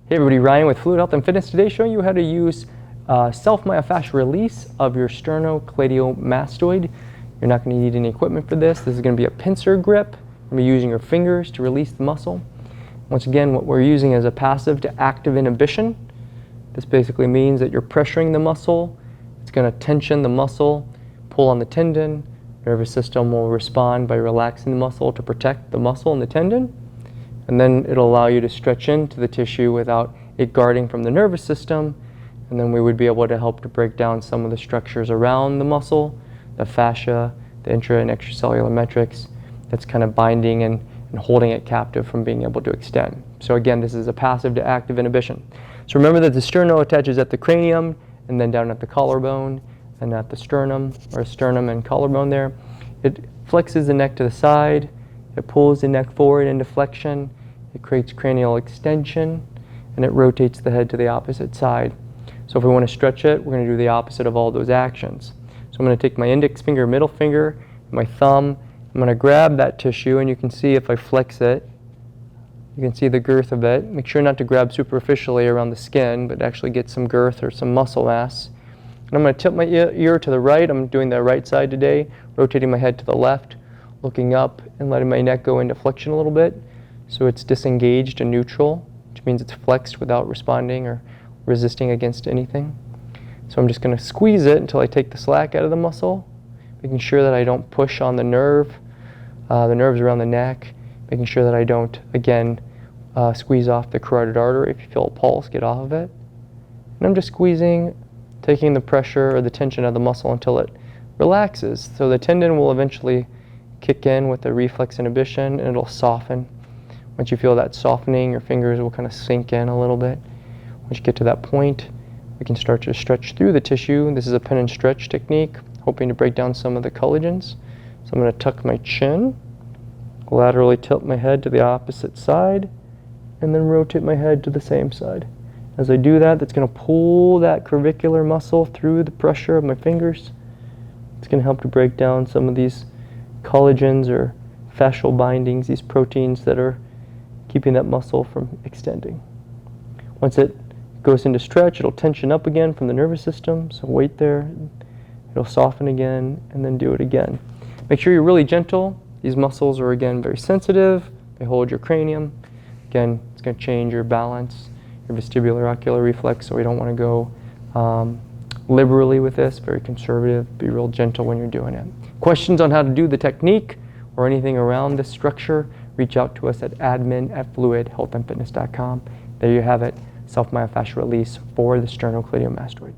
Hey everybody, Ryan with Fluid Health and Fitness. Today showing you how to use self-myofascial release of your sternocleidomastoid. You're not going to need any equipment for this. This is going to be a pincer grip. You're going to be using your fingers to release the muscle. Once again, what we're using is a passive to active inhibition. This basically means that you're pressuring the muscle. It's going to tension the muscle, pull on the tendon. Nervous system will respond by relaxing the muscle to protect the muscle and the tendon. And then it'll allow you to stretch into the tissue without it guarding from the nervous system. And then we would be able to help to break down some of the structures around the muscle, the fascia, the intra and extracellular matrix that's kind of binding and holding it captive from being able to extend. So again, this is a passive to active inhibition. So remember that the sterno attaches at the cranium and then down at the collarbone and at the sternum, or sternum and collarbone there. It flexes the neck to the side. It pulls the neck forward into flexion, it creates cranial extension, and it rotates the head to the opposite side. So if we want to stretch it, we're going to do the opposite of all those actions. So I'm going to take my index finger, middle finger, my thumb, I'm going to grab that tissue, and you can see if I flex it, you can see the girth of it. Make sure not to grab superficially around the skin, but actually get some girth or some muscle mass. And I'm going to tilt my ear to the right. I'm doing the right side today, rotating my head to the left, looking up and letting my neck go into flexion a little bit so it's disengaged and neutral, which means it's flexed without responding or resisting against anything. So I'm just going to squeeze it until I take the slack out of the muscle, making sure that I don't push on the nerves around the neck, making sure that I don't, again, squeeze off the carotid artery. If you feel a pulse, get off of it. And I'm just squeezing, taking the pressure or the tension of the muscle until it relaxes. So the tendon will eventually kick in with the reflex inhibition and it'll soften. Once you feel that softening, your fingers will kind of sink in a little bit. Once you get to that point, we can start to stretch through the tissue. This is a pin and stretch technique, hoping to break down some of the collagens. So I'm going to tuck my chin, laterally tilt my head to the opposite side, and then rotate my head to the same side. As I do that, that's going to pull that clavicular muscle through the pressure of my fingers. It's going to help to break down some of these collagens or fascial bindings, these proteins that are keeping that muscle from extending. Once it goes into stretch, it'll tension up again from the nervous system, so wait there. It'll soften again, and then do it again. Make sure you're really gentle. These muscles are, again, very sensitive. They hold your cranium. Again, it's going to change your balance, your vestibular ocular reflex, so we don't want to go liberally with this, very conservative. Be real gentle when you're doing it. Questions on how to do the technique or anything around this structure, reach out to us at admin@fluidhealthandfitness.com. There you have it, self-myofascial release for the sternocleidomastoid.